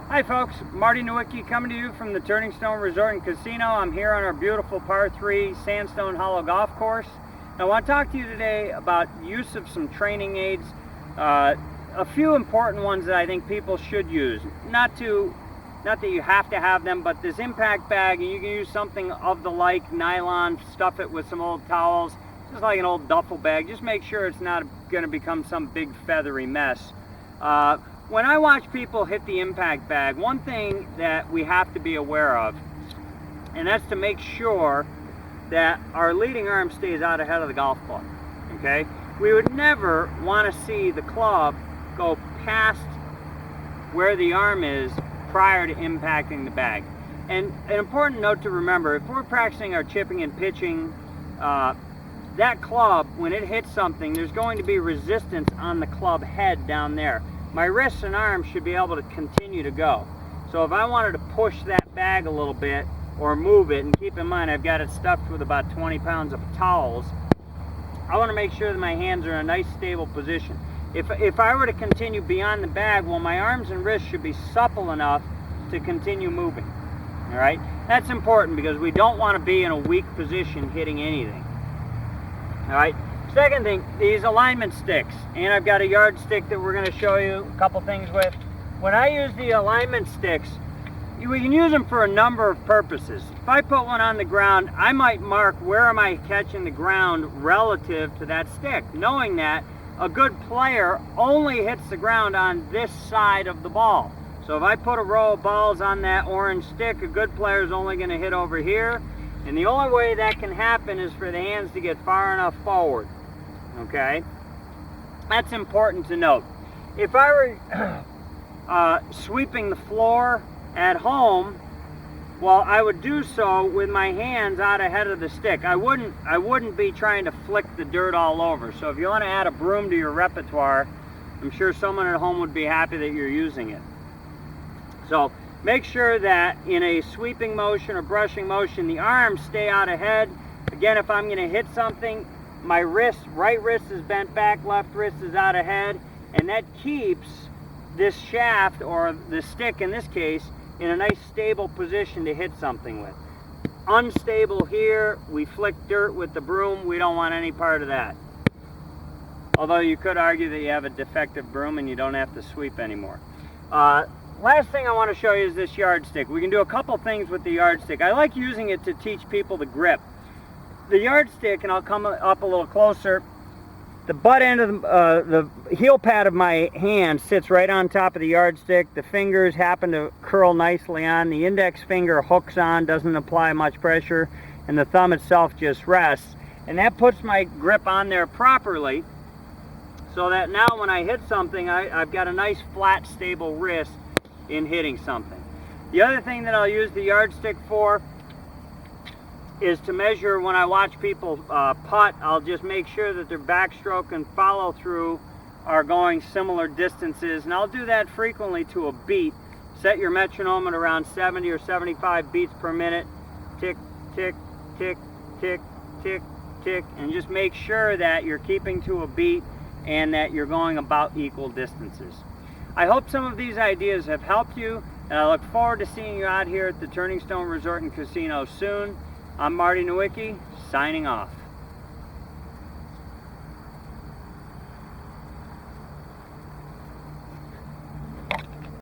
Hi folks, Marty Nowicki coming to you from the Turning Stone Resort and Casino. I'm here on our beautiful par 3 Sandstone Hollow Golf Course. I want to talk to you today about use of some training aids. A few important ones that I think people should use. Not that you have to have them, but this impact bag, and you can use something of the like nylon, stuff it with some old towels, just like an old duffel bag. Just make sure it's not going to become some big feathery mess. When I watch people hit the impact bag, one thing that we have to be aware of, and that's to make sure that our leading arm stays out ahead of the golf club, okay? We would never want to see the club go past where the arm is prior to impacting the bag. And an important note to remember, if we're practicing our chipping and pitching, that club, when it hits something, there's going to be resistance on the club head down there. My wrists and arms should be able to continue to go. So if I wanted to push that bag a little bit or move it, and keep in mind I've got it stuffed with about 20 pounds of towels, I want to make sure that my hands are in a nice stable position. If I were to continue beyond the bag, well, my arms and wrists should be supple enough to continue moving. All right? That's important because we don't want to be in a weak position hitting anything. All right? Second thing, these alignment sticks, and I've got a yardstick that we're going to show you a couple things with. When I use the alignment sticks, we can use them for a number of purposes. If I put one on the ground, I might mark where am I catching the ground relative to that stick, knowing that a good player only hits the ground on this side of the ball. So if I put a row of balls on that orange stick, a good player is only going to hit over here, and the only way that can happen is for the hands to get far enough forward. Okay, that's important to note. If I were sweeping the floor at home, well, I would do so with my hands out ahead of the stick. I wouldn't be trying to flick the dirt all over. So if you want to add a broom to your repertoire, I'm sure someone at home would be happy that you're using it. So make sure that in a sweeping motion or brushing motion, the arms stay out ahead. Again, if I'm going to hit something, my right wrist is bent back, left wrist is out ahead, and that keeps this shaft, or the stick in this case, in a nice stable position to hit something with. Unstable here, we flick dirt with the broom, we don't want any part of that. Although you could argue that you have a defective broom and you don't have to sweep anymore. Last thing I want to show you is this yardstick. We can do a couple things with the yardstick. I like using it to teach people the grip. The yardstick, and I'll come up a little closer, the butt end of the heel pad of my hand sits right on top of the yardstick. The fingers happen to curl nicely on. The index finger hooks on, doesn't apply much pressure, and the thumb itself just rests. And that puts my grip on there properly, so that now when I hit something, I've got a nice flat, stable wrist in hitting something. The other thing that I'll use the yardstick for is to measure. When I watch people putt, I'll just make sure that their backstroke and follow through are going similar distances, and I'll do that frequently to a beat. Set your metronome at around 70 or 75 beats per minute. Tick, tick, tick, tick, tick, tick, and just make sure that you're keeping to a beat and that you're going about equal distances. I hope some of these ideas have helped you, and I look forward to seeing you out here at the Turning Stone Resort and Casino soon. I'm Marty Nowicki, signing off.